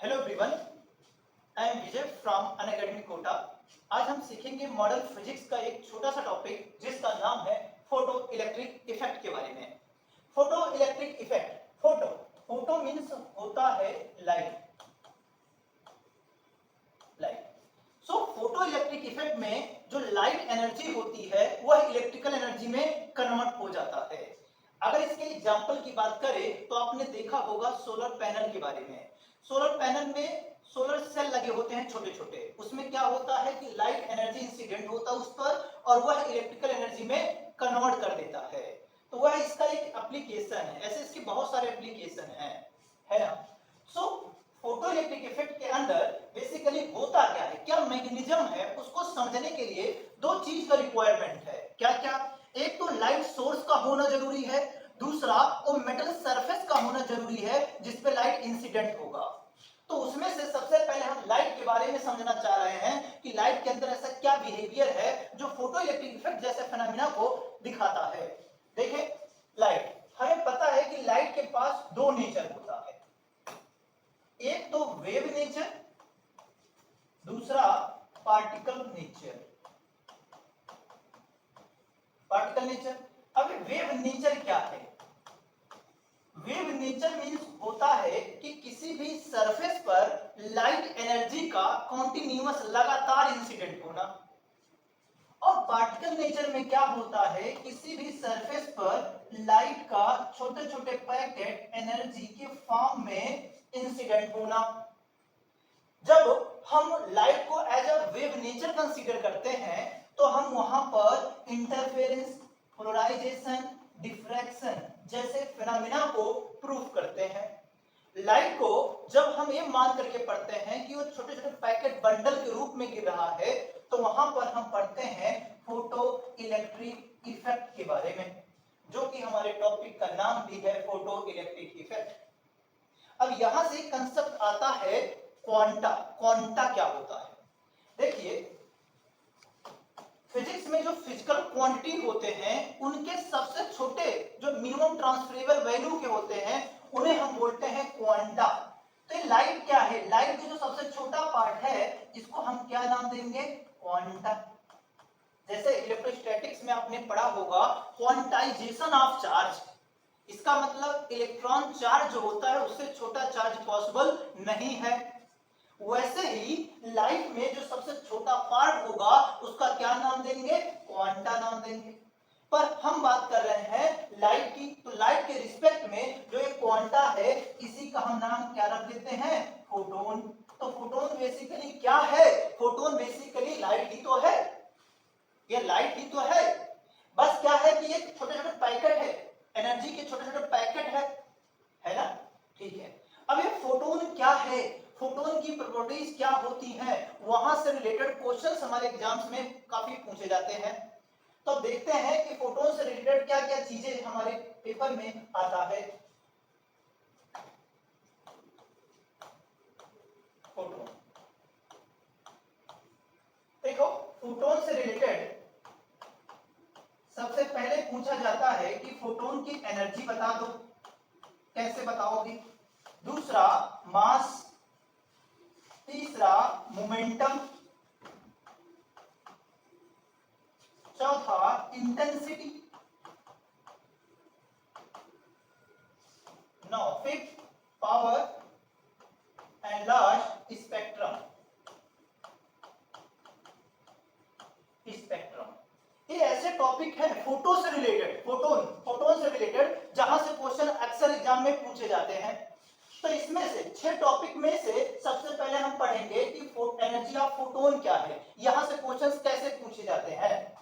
Hello everyone, I am Vijay from Unacademy Kota. आज हम सीखेंगे मॉडल फिजिक्स का एक छोटा सा टॉपिक जिसका नाम है फोटो इलेक्ट्रिक इफेक्ट के बारे में। Photo electric effect, photo photo means होता है light. So photo electric effect में जो लाइट एनर्जी होती है वह इलेक्ट्रिकल एनर्जी में कन्वर्ट हो जाता है। अगर इसके एग्जांपल की बात करें तो आपने देखा होगा सोलर पैनल के बारे में। सोलर पैनल में सोलर सेल लगे होते हैं छोटे छोटे, उसमें क्या होता है कि लाइट एनर्जी इंसिडेंट होता है उस पर और वह इलेक्ट्रिकल एनर्जी में कन्वर्ट कर देता है। तो वह इसका एक एप्लीकेशन है। ऐसे इसके बहुत सारे एप्लीकेशन है ना। सो फोटो इलेक्ट्रिक इफेक्ट के अंदर बेसिकली होता क्या है, क्या मैकेनिज्म है, उसको समझने के लिए दो चीज का रिक्वायरमेंट है। क्या क्या? एक तो लाइट सोर्स का होना जरूरी है, दूसरा वो मेटल सरफेस का होना जरूरी है जिसपे लाइट इंसिडेंट होगा। तो उसमें से सबसे पहले हम लाइट के बारे में समझना चाह रहे हैं कि लाइट के अंदर ऐसा क्या बिहेवियर है जो फोटो इलेक्ट्रिक इफेक्ट जैसे फिनोमेना को दिखाता है। देखें, लाइट, हमें पता है कि लाइट के पास दो नेचर होता है, एक तो वेव नेचर, दूसरा पार्टिकल नेचर। पार्टिकल नेचर, अब वेव नेचर क्या है? वेव नेचर मीन्स होता है कि किसी भी सरफेस पर लाइट एनर्जी का कॉन्टिन्यूअस लगातार इंसिडेंट होना। और पार्टिकल नेचर में क्या होता है, किसी भी सरफेस पर लाइट का छोटे छोटे पैकेट एनर्जी के फॉर्म में इंसिडेंट होना। जब हम लाइट को as a wave nature consider करते हैं तो हम वहां पर इंटरफेरेंस, पोलराइजेशन, डिफ्रैक्शन जैसे फिनोमेना को प्रूव करते हैं। लाइट को जब हम ये मान करके पढ़ते हैं कि वो छोटे छोटे पैकेट बंडल के रूप में गिर रहा है तो वहां पर हम पढ़ते हैं फोटो इलेक्ट्रिक इफेक्ट के बारे में, जो कि हमारे टॉपिक का नाम भी है फोटो इलेक्ट्रिक इफेक्ट। अब यहां से कंसेप्ट आता है क्वांटा। क्वांटा क्या होता है? देखिए, फिजिक्स में जो फिजिकल क्वांटिटी होते हैं उनके सबसे छोटे जो मिनिमम ट्रांसफरेबल वैल्यू के होते हैं उन्हें हम बोलते हैं क्वांटा। तो लाइट क्या है? लाइट का जो सबसे छोटा पार्ट है इसको हम क्या नाम देंगे? क्वांटा। जैसे इलेक्ट्रोस्टैटिक्स में आपने पढ़ा होगा क्वांटाइजेशन ऑफ चार्ज, इसका मतलब इलेक्ट्रॉन चार्ज जो होता है उससे छोटा चार्ज पॉसिबल नहीं है। वैसे ही लाइट में जो सबसे छोटा पार्ट होगा उसका क्या नाम देंगे? क्वांटा नाम देंगे। पर हम बात कर रहे हैं लाइट की, तो लाइट के रिस्पेक्ट में जो एक क्वांटा है इसी का हम नाम क्या रख देते हैं? फोटोन। तो फोटोन बेसिकली क्या है? फोटोन बेसिकली लाइट ही तो है, ये लाइट ही तो है। बस क्या है कि ये छोटे छोटे पैकेट है, एनर्जी के छोटे छोटे पैकेट है ना। ठीक है, अब ये फोटोन क्या है, फोटोन की प्रॉपर्टीज क्या होती हैं, वहां से रिलेटेड क्वेश्चंस हमारे एग्जाम्स में काफी पूछे जाते हैं। तो अब देखते हैं कि फोटोन से रिलेटेड क्या क्या चीजें हमारे पेपर में आता है। फोटोन, देखो, फोटोन से रिलेटेड सबसे पहले पूछा जाता है कि फोटोन की एनर्जी बता दो। कैसे बताओगे? दूसरा मास, तीसरा मोमेंटम, चौथा intensity, now fifth power and last spectrum. Spectrum ये ऐसे टॉपिक है फोटो से रिलेटेड, फोटोन से रिलेटेड जहां से क्वेश्चन अक्सर एग्जाम में पूछे जाते हैं। तो इसमें से 6 टॉपिक में से सबसे पहले हम पढ़ेंगे कि एनर्जी ऑफ फोटोन क्या है, यहां से क्वेश्चंस कैसे पूछे जाते हैं।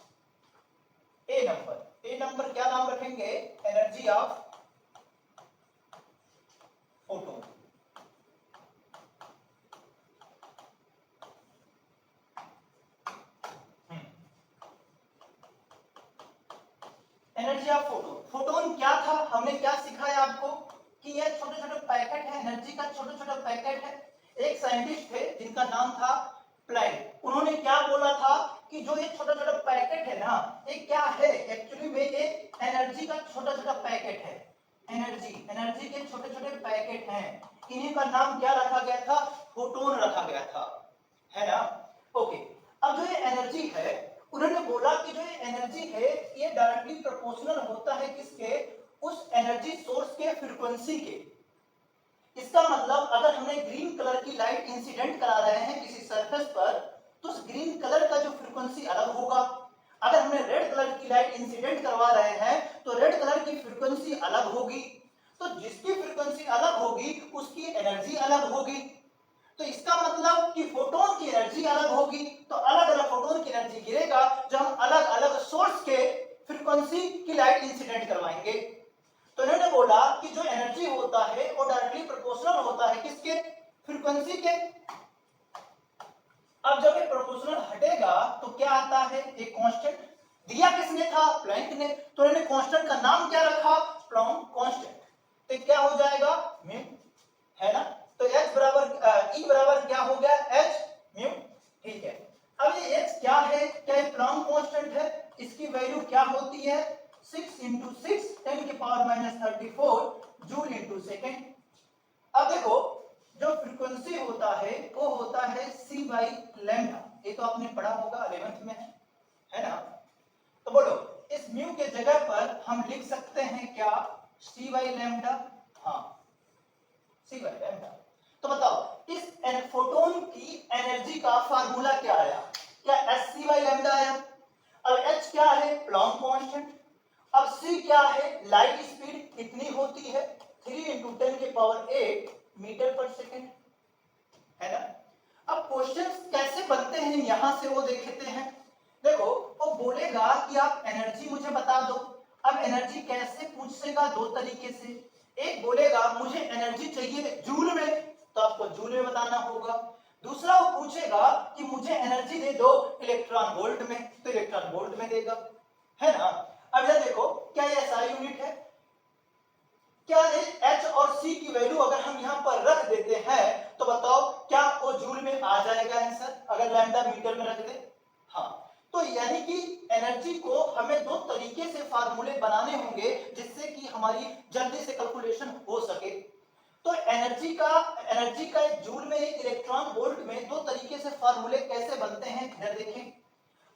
ए नंबर क्या नाम रखेंगे? Energy of photon. Energy of photon, photon क्या था, हमने क्या सिखाया आपको कि ये छोटे छोटे पैकेट है, एनर्जी का छोटे छोटे पैकेट है। एक साइंटिस्ट थे जिनका नाम था प्लैंक, उन्होंने क्या बोला था कि जो ये छोटा छोटा पैकेट है ना, ये क्या है? एक्चुअली में ये एनर्जी का छोटा छोटा पैकेट है। एनर्जी के ये छोटे छोटे पैकेट हैं, इन्हीं का नाम क्या रखा गया था? फोटोन रखा गया था, है ना? ओके, अब जो ये एनर्जी है, उन्होंने बोला कि जो ये एनर्जी है ये डायरेक्टली प्रोपोर्शनल होता है किसके? उस एनर्जी सोर्स के फ्रीक्वेंसी के। इसका मतलब अगर हमने ग्रीन कलर की लाइट इंसिडेंट करा रहे हैं किसी सरफेस पर, तो उस ग्रीन कलर का जो फ्रीक्वेंसी अलग होगा। अगर हमने रेड कलर की लाइट इंसिडेंट करवा रहे हैं तो रेड कलर की फ्रीक्वेंसी अलग होगी। तो जिसकी फ्रीक्वेंसी अलग होगी उसकी एनर्जी अलग होगी। तो इसका मतलब कि फोटोन की एनर्जी अलग होगी, तो अलग अलग फोटोन की एनर्जी गिरेगा जब हम अलग अलग सोर्स के फ्रीक्वेंसी की लाइट इंसिडेंट करवाएंगे। तो इन्होंने बोला कि जो एनर्जी होता है वो डायरेक्टली प्रोपोर्शनल होता है किसके? फ्रीक्वेंसी के। अब जब ये प्रोपोर्शनल हटेगा तो क्या आता है? एक कांस्टेंट दिया किसने था? प्लैंक ने। तो इन्होंने कांस्टेंट का नाम क्या रखा? Planck constant. तो क्या हो जाएगा? म्यू, है ना? तो H बराबर E बराबर क्या हो गया? H म्यू, ठीक है। अब ये H क्या है? क्या ये प्लैंक कांस्टेंट है? इसकी वैल्यू क्या होती है? 6 into 6 10 की पावर -34 जूल इंटू सेकेंड। अब देखो, जो फ्रीक्वेंसी होता है वो होता है c बाई लैम्डा। ये तो आपने पढ़ा होगा 11th में, है ना? तो बोलो, इस म्यू के जगह पर हम लिख सकते हैं क्या? c by lambda. हाँ, c बाई लैम्डा। तो बताओ, इस फोटोन की एनर्जी का फार्मूला क्या आया? क्या hc बाई लैम्डा आया? अब h क्या है? Planck constant. अब c क्या है? लाइट स्पीड कितनी होती है? 3 into 10 के पावर 8 मीटर पर सेकेंड, है ना? अब क्वेश्चंस कैसे बनते हैं यहां से वो देखते हैं। देखो, वो बोलेगा कि आप एनर्जी मुझे बता दो। अब एनर्जी कैसे पूछेगा? दो तरीके से। एक बोलेगा मुझे एनर्जी चाहिए जूल में, तो आपको जूल में बताना होगा। दूसरा वो पूछेगा कि मुझे एनर्जी दे दो इलेक्ट्रॉन वोल्ट में, तो इलेक्ट्रॉन वोल्ट में देगा, है ना? अब ये देखो, क्या ये एसआई यूनिट है? क्या H और C की वैल्यू अगर हम यहाँ पर रख देते हैं तो बताओ क्या वो जूल में आ जाएगा आंसर, अगर लैम्डा मीटर में रख दे? हाँ। तो यानी कि एनर्जी को हमें दो तरीके से फार्मूले बनाने होंगे जिससे कि हमारी जल्दी से कैलकुलेशन हो सके। तो एनर्जी का एक जूल में, एक इलेक्ट्रॉन वोल्ट में दो तरीके से फार्मूले कैसे बनते हैं इधर देखें।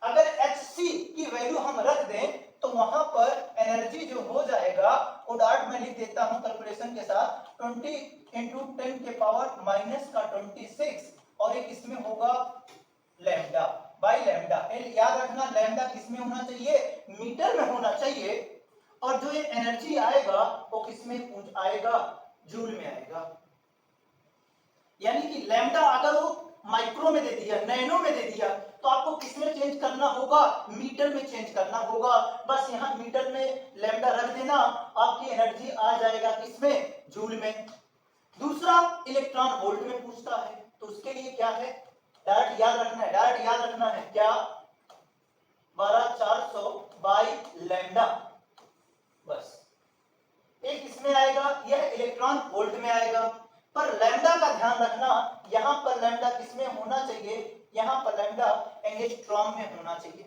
अगर Hc की वैल्यू हम रख दें तो वहां पर एनर्जी जो हो जाएगा वो डार्ट में लिख देता हूं कैलकुलेशन के साथ 20 into 10 के पावर -26 और एक इसमें होगा लैम्डा बाई लैम्डा। याद रखना, लैम्डा किसमें होना चाहिए? मीटर में होना चाहिए। और जो ये एनर्जी आएगा वो किसमें आएगा? जूल में आएगा। यानी कि लैम्डा अगर वो माइक्रो में दे दिया, नैनो में दे दिया, तो आपको किसमें चेंज करना होगा? मीटर में चेंज करना होगा। बस यहाँ मीटर में लैम्डा रख देना, आपकी एनर्जी आ जाएगा किसमें? जूल में। दूसरा इलेक्ट्रॉन वोल्ट में पूछता है, तो उसके लिए क्या है? डायरेक्ट याद रखना है, डायरेक्ट याद रखना है क्या? 12400 बाई लैम्डा। बस एक इसमें आएगा, यह इलेक्ट्रॉन वोल्ट में आएगा। पर लैम्डा का ध्यान रखना, यहां पर लैम्डा किसमें होना चाहिए? यहां पर लैम्डा एंगस्ट्रॉम में होना चाहिए।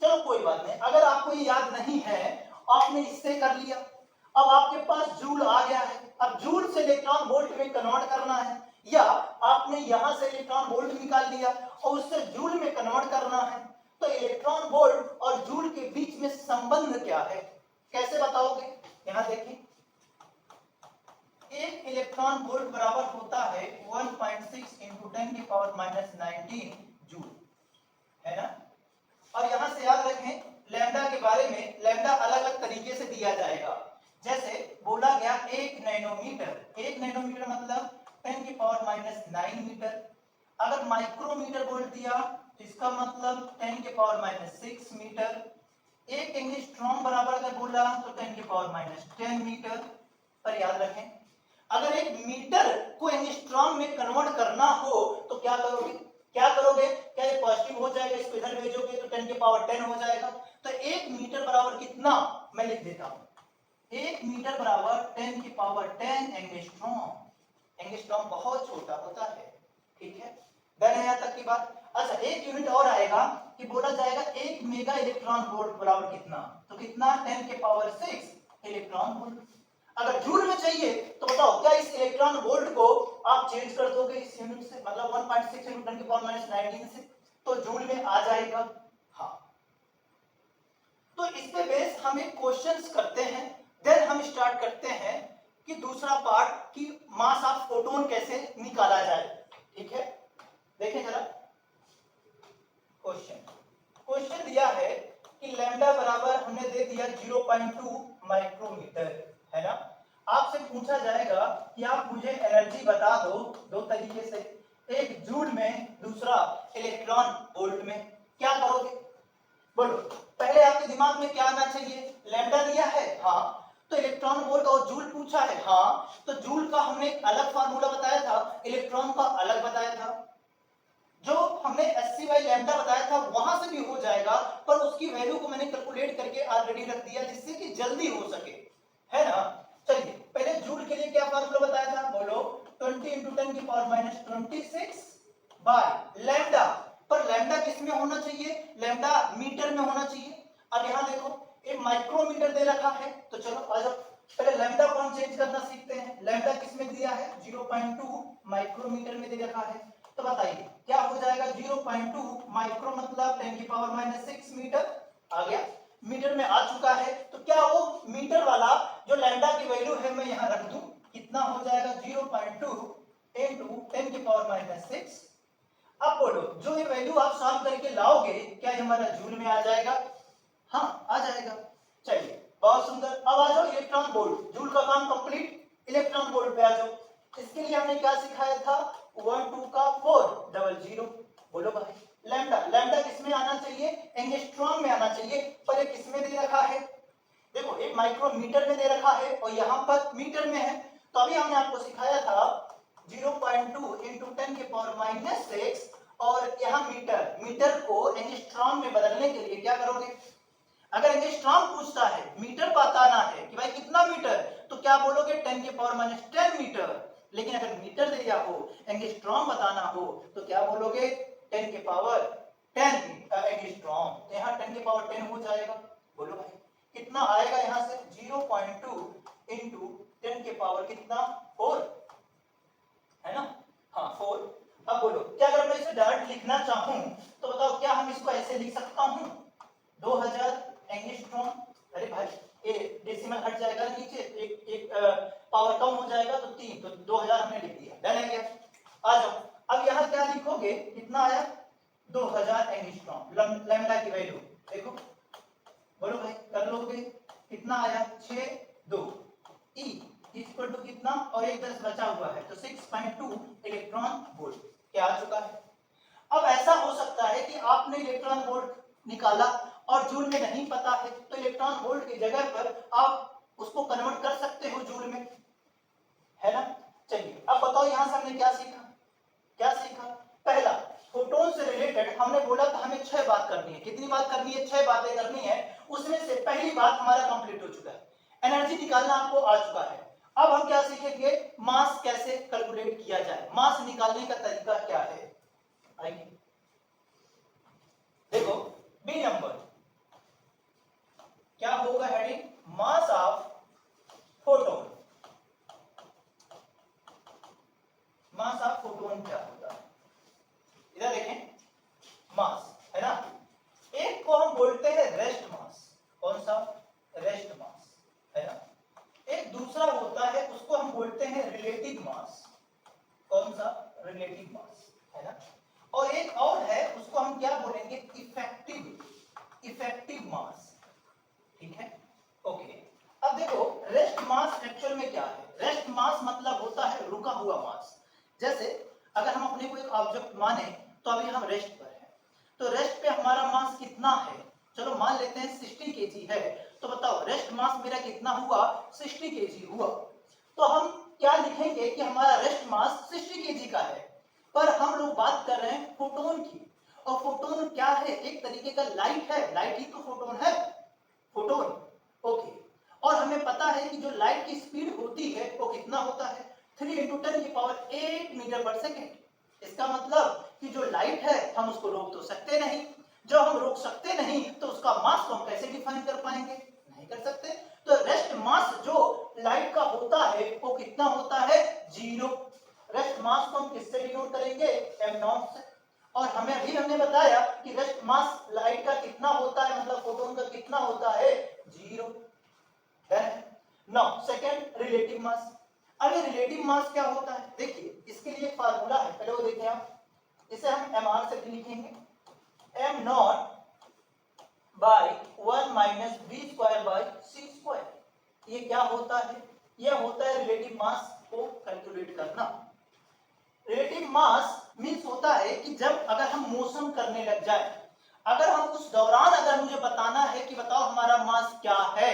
चलो कोई बात नहीं, अगर आपको ये याद नहीं है, आपने इससे कर लिया। अब आपके पास जूल आ गया है, अब जूल से इलेक्ट्रॉन वोल्ट में कन्वर्ट करना है, या आपने यहां से इलेक्ट्रॉन वोल्ट निकाल लिया और उससे जूल में कन्वर्ट करना है। तो इलेक्ट्रॉन वोल्ट और जूल के बीच में संबंध क्या है, कैसे बताओगे? यहां देखिए, एक इलेक्ट्रॉन वोल्ट बराबर होता है 1.6 into 10 की पावर -19 जूल, है ना? और यहां से याद रखें, लैम्डा के बारे में, लैम्डा अलग अलग तरीके से दिया जाएगा। जैसे बोला गया 1 नैनोमीटर, 1 नैनोमीटर मतलब 10 की पावर -9 मीटर। अगर माइक्रोमीटर वोल्ट दिया तो इसका मतलब 10 की पावर -6 मीटर। एक एंगस्ट्रॉम बराबर अगर बोला तो 10 की पावर -10 मीटर। पर याद रखें, अगर एक मीटर को एंगस्ट्रॉम में कन्वर्ट करना हो तो क्या करोगे? क्या करोगे? क्या ये पॉजिटिव हो जाएगा, इसको इधर भेजोगे तो 10 की पावर 10 हो जाएगा। तो 1 मीटर बराबर कितना, मैं लिख देता हूं, 1 मीटर बराबर 10 की पावर 10 एंगस्ट्रॉम। एंगस्ट्रॉम बहुत छोटा होता है, ठीक है? डन है यहां तक की बात? अच्छा, एक यूनिट और आएगा कि बोला जाएगा 1 मेगा इलेक्ट्रॉन वोल्ट बराबर कितना, तो कितना? 10 के पावर 6 इलेक्ट्रॉन वोल्ट। अगर जूल में चाहिए तो बताओ क्या इस इलेक्ट्रॉन वोल्ट को आप चेंज कर दोगे इस यूनिट से, मतलब 1.6 × 10⁻19 से, तो जूल में आ जाएगा। हाँ, तो इस पे बेस हम एक क्वेश्चंस करते हैं, देन हम स्टार्ट करते हैं कि दूसरा पार्ट कि मास ऑफ फोटोन कैसे निकाला जाए। ठीक है, देखें जरा क्वेश्चन दिया है कि लैम्डा बराबर हमने दे दिया 0.2 माइक्रोमीटर, है ना। आपसे पूछा जाएगा कि आप मुझे एनर्जी बता दो दो तरीके से, एक जूल में, दूसरा इलेक्ट्रॉन वोल्ट में। क्या करोगे बोलो, पहले आपके दिमाग में क्या आना चाहिए, लैम्डा दिया है, हाँ, तो इलेक्ट्रॉन वोल्ट और जूल पूछा है, हाँ, तो जूल का हमने अलग फार्मूला बताया था, इलेक्ट्रॉन का अलग बताया था। जो हमने SC/लैम्डा बताया था वहां से भी हो जाएगा, पर उसकी वैल्यू को मैंने कैलकुलेट करके ऑलरेडी रख दिया जिससे कि जल्दी हो सके, है ना। चलिए पहले जूल के लिए क्या फार्मूला बताया था, बोलो 20 × 10⁻26 बाय लैम्डा, पर लैम्डा किस में होना चाहिए, लैम्डा मीटर में होना चाहिए। अब यहां देखो एक माइक्रोमीटर दे रखा है, तो चलो आ जाओ पहले लैम्डा को हम चेंज करना सीखते हैं। लैम्डा किस में दिया है, 0.2 माइक्रोमीटर में दे रखा है, तो बताइए क्या हो जाएगा, 0.2 माइक्रो मतलब 10⁻6 मीटर आ गया, मीटर में आ चुका है। तो क्या वो मीटर वाला जो लैम्डा की वैल्यू है मैं यहां रख दूं, कितना हो जाएगा 0.2 × 10⁻6। अब बोलो जो ये वैल्यू आप सॉल्व करके लाओगे क्या ये हमारा जूल में आ जाएगा, हाँ आ जाएगा। चलिए बहुत सुंदर, अब आ जाओ इलेक्ट्रॉन वोल्ट, जूल का काम कंप्लीट, इलेक्ट्रॉन वोल्ट पे आ जाओ। इसके लिए हमने क्या सिखाया था, 1 2 का 400। बोलो भाई लैम्डा, लैम्डा किसमें आना चाहिए, एंगस्ट्रॉम में आना चाहिए, पर ये किसमें दे रखा है, देखो एक माइक्रोमीटर में दे रखा है और यहाँ पर मीटर में है। तो अभी हमने आपको सिखाया था 0.2 × 10⁻6 और यहाँ मीटर, मीटर को एंगस्ट्रॉम में बदलने के लिए क्या करोगे, अगर एंगस्ट्रॉम पूछता है, मीटर बताना है कि भाई कितना मीटर, तो क्या बोलोगे 10⁻10 मीटर। लेकिन अगर मीटर दिया हो, एंगस्ट्रॉम बताना हो, तो क्या बोलोगे 10⁻10 एंगस्ट्रॉम, तो यहाँ 10⁻10 हो जाएगा। बोलो भाई कितना आएगा यहाँ से, 0.2 × 10 के पावर कितना 4, है ना, हाँ 4। अब बोलो क्या अगर मैं इसे डायरेक्ट लिखना चाहूं तो बताओ क्या हम इसको ऐसे लिख सकता हूं, 2000 एंगस्ट्रॉम, अरे भाई ये डेसिमल हट जाएगा नीचे, एक पावर कम हो जाएगा तो 3, तो 2000 हमने लिख दिया, डन है क्या। आ जाओ अब यहाँ क्या लिखोगे, कितना आया 2000 एंगस्ट्रॉम, लैम्डा की वैल्यू देखो, बोलो भाई कर लोगे, कितना आया 6 2 ई इक्वल टू कितना, और एक 10 बचा हुआ है तो 6.2 इलेक्ट्रॉन वोल्ट क्या आ चुका है। अब ऐसा हो सकता है कि आपने इलेक्ट्रॉन वोल्ट निकाला और जूल में नहीं पता है, तो इलेक्ट्रॉन वोल्ट की जगह पर आप उसको कन्वर्ट कर सकते हो जूल में, है ना। चलिए अब बताओ यहां से हमने क्या सीखा, क्या सीखा, पहला फोटोन से रिलेटेड हमने बोला था हमें 6 बात करनी है, कितनी बात करनी है, 6 बातें करनी है। उसमें से पहली बात हमारा कंप्लीट हो चुका है, एनर्जी निकालना आपको आ चुका है। अब हम क्या सीखेंगे, मास कैसे कैलकुलेट किया जाए, मास निकालने का तरीका क्या है। आइए देखो बी नंबर क्या होगा, heading mass of photon, mass of photon क्या होता है, इधर देखें मास, है ना। एक को हम बोलते हैं रेस्ट मास, कौन सा, रेस्ट मास, है ना। एक दूसरा होता है उसको हम बोलते हैं रिलेटिव मास, कौन सा, रिलेटिव मास, है ना। और एक और है उसको हम क्या बोलेंगे, इफेक्टिव मास, ठीक है, ओके। अब देखो रेस्ट मास एक्चुअल में क्या है, रेस्ट मास मतलब होता है रुका हुआ मास। जैसे अगर हम अपने को एक ऑब्जेक्ट माने तो अभी हम रेस्ट पर हैं, तो रेस्ट पे हमारा मास कितना है, चलो मान लेते हैं 60 केजी है, तो बताओ रेस्ट मास मेरा कितना हुआ, 60 केजी हुआ। तो हम क्या लिखेंगे कि हमारा रेस्ट मास 60 केजी का है, पर हम लोग बात कर रहे हैं फोटोन की, और फोटोन क्या है, एक तरीके का लाइट है, लाइट ही तो फोटोन है, फोटोन, ओके। और हमें पता है कि जो लाइट की स्पीड होती है वो कितना होता है, 3 × 10⁸ मीटर पर सेकेंड। इसका मतलब कि जो लाइट है हम उसको रोक तो सकते नहीं, जो हम रोक सकते नहीं तो उसका मास को हम कैसे डिफाइन कर पाएंगे, नहीं कर सकते। तो रेस्ट मास जो लाइट का होता है वो कितना होता है, 0। रेस्ट मास को हम किससे डिनोट करेंगे, m0 से। और हमें अभी हमने बताया कि रेस्ट मास लाइट का कितना होता है, मतलब फोटोन का कितना होता है, 0। Now second relative mass. अब ये रिलेटिव मास क्या होता है, देखिए इसके लिए एक फार्मूला है, पहले वो देखें आप। इसे हम mr से भी लिखेंगे, m0 by 1 minus B square by C square. ये क्या होता है, यह होता है रिलेटिव मास को कैलकुलेट करना। रिलेटिव मास मींस होता है कि जब अगर हम मोशन करने लग जाए, अगर हम उस दौरान अगर मुझे बताना है कि बताओ हमारा मास क्या है,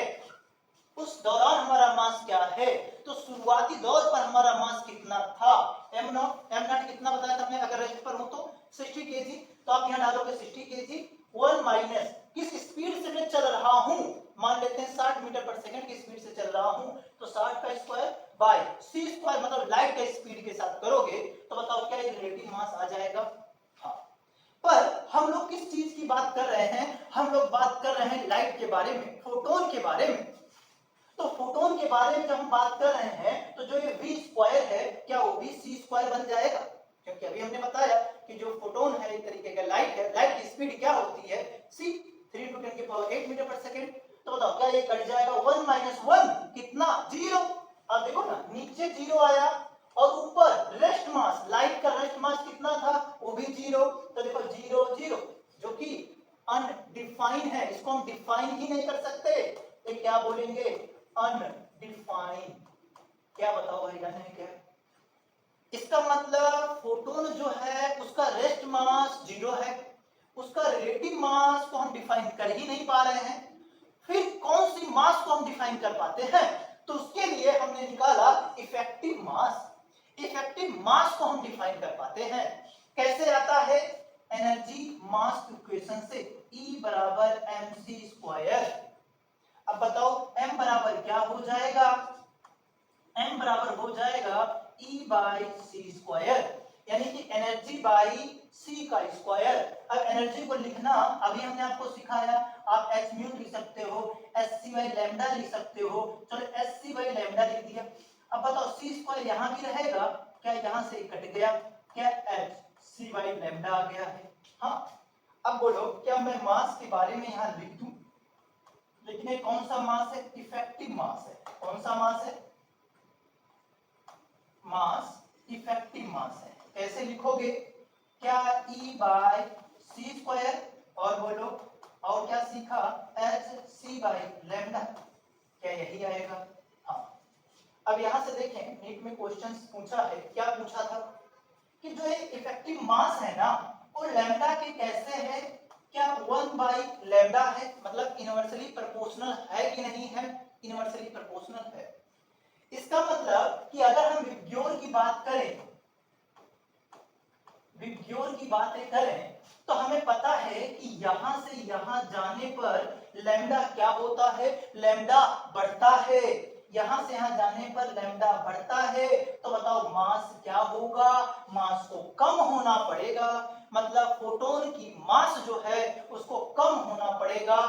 उस दौरान हमारा मास क्या है, तो शुरुआती दौर पर हमारा मास कितना था, m0 कितना बताया था हमने, अगर रेस्ट पर हो तो 60 kg, तो आप यहां डालोगे 60 kg 1 माइनस किस स्पीड से मैं चल रहा हूं, मान लेते हैं 60 मीटर पर सेकंड की स्पीड से चल रहा हूं, तो 60 का स्क्वायर बाय c स्क्वायर, मतलब लाइट के स्पीड के साथ करोगे तो बताओ क्या रिलेटिव मास आ जाएगा। हाँ, पर हम लोग किस चीज की बात कर रहे हैं, हम लोग बात कर रहे हैं लाइट के बारे में, फोटोन के बारे में। तो फोटोन के बारे में जब हम बात कर रहे हैं तो जो ये v स्क्वायर है क्या वो भी c स्क्वायर बन जाएगा, क्योंकि अभी हमने बताया कि जो फोटोन है एक तरीके का लाइट है, लाइट की स्पीड क्या होती है, c 3 × 10⁸ मीटर पर सेकंड। तो बताओ क्या ये कट जाएगा, 1 माइनस 1 कितना, 0। अब देखो ना नीचे 0 आया और ऊपर रेस्ट मास, लाइट का रेस्ट मास कितना था, वो भी 0। तो देखो 0 0 जो कि अनडिफाइन है, इसको हम डिफाइन ही नहीं कर सकते, तो क्या बोलेंगे, अनडिफाइन। क्या बताओ भाई जाने क्या, इसका मतलब फोटोन जो है उसका रेस्ट मास 0 है, उसका रिलेटिव मास को हम डिफाइन कर ही नहीं पा रहे हैं। फिर कौन सी मास को हम डिफाइन कर पाते हैं, तो उसके लिए हमने निकाला इफेक्टिव मास। इफेक्टिव मास को हम डिफाइन कर पाते हैं, कैसे आता है, एनर्जी मास इक्वेशन से, E बराबर mc²। अब बताओ m बराबर क्या हो जाएगा, m बराबर हो जाएगा E बाई सी स्क्वायर, यानी कि एनर्जी बाई c का स्क्वायर। अब एनर्जी को लिखना अभी हमने आपको सिखाया, आप h म्यू लिख सकते हो, sc बाई लैम्डा लिख सकते हो, चलो sc बाई लैम्डा लिख दिया। अब बताओ c स्क्वायर यहां भी रहेगा क्या, यहां से कट गया क्या, hc बाई लैम्डा आ गया है। हाँ, अब बोलो क्या मैं मास के बारे में यहां लिख दूं, लेकिन ये कौन सा मास है, इफेक्टिव मास है। कौन सा मास है, मास इफेक्टिव मास है। कैसे लिखोगे, क्या E बाय सी स्क्वायर, और बोलो और क्या सीखा, hc बाय लैम्डा, क्या यही आएगा। हाँ, अब यहां से देखें नीट में क्वेश्चंस पूछा है, क्या पूछा था कि जो ये इफेक्टिव मास है ना वो लैम्डा के कैसे है, क्या 1 बाई लैम्डा है, मतलब इनवर्सली प्रोपोर्शनल है कि नहीं है, इनवर्सली प्रोपोर्शनल है। इसका मतलब कि अगर हम विब्ग्योर की बात करें, विब्ग्योर की बातें करें, तो हमें पता है कि यहां से यहां जाने पर लैम्डा क्या होता है, लैम्डा बढ़ता है, यहां से यहां जाने पर लैम्डा बढ़ता है। तो बताओ मास क्या होगा, मास को कम होना पड़ेगा, मतलब फोटोन की मास जो है उसको कम होना पड़ेगा।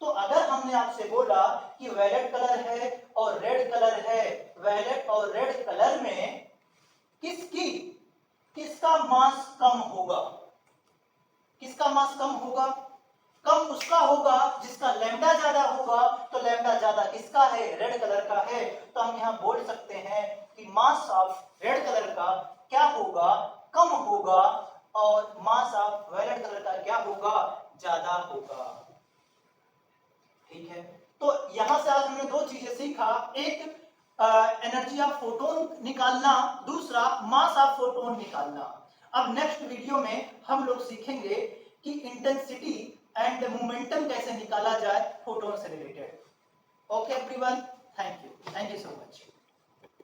तो अगर हमने आपसे बोला कि वैलेट कलर है और रेड कलर है, वैलेट और रेड कलर में किसका मास कम होगा, किसका मास कम होगा, कम उसका होगा जिसका लैम्डा ज्यादा होगा। तो लैम्डा ज्यादा किसका है, रेड कलर का है। तो हम यहां बोल सकते हैं कि मास ऑफ रेड कलर का क्या होगा, कम होगा, और मास ऑफ वैलेट कलर का क्या होगा, ज्यादा होगा। ठीक है, तो यहां से आज हमने दो चीजें सीखा, एक एनर्जी ऑफ फोटोन निकालना, दूसरा मास ऑफ फोटोन निकालना। अब नेक्स्ट वीडियो में हम लोग सीखेंगे कि इंटेंसिटी एंड मोमेंटम कैसे निकाला जाए फोटोन से related. Okay everyone, thank you so much.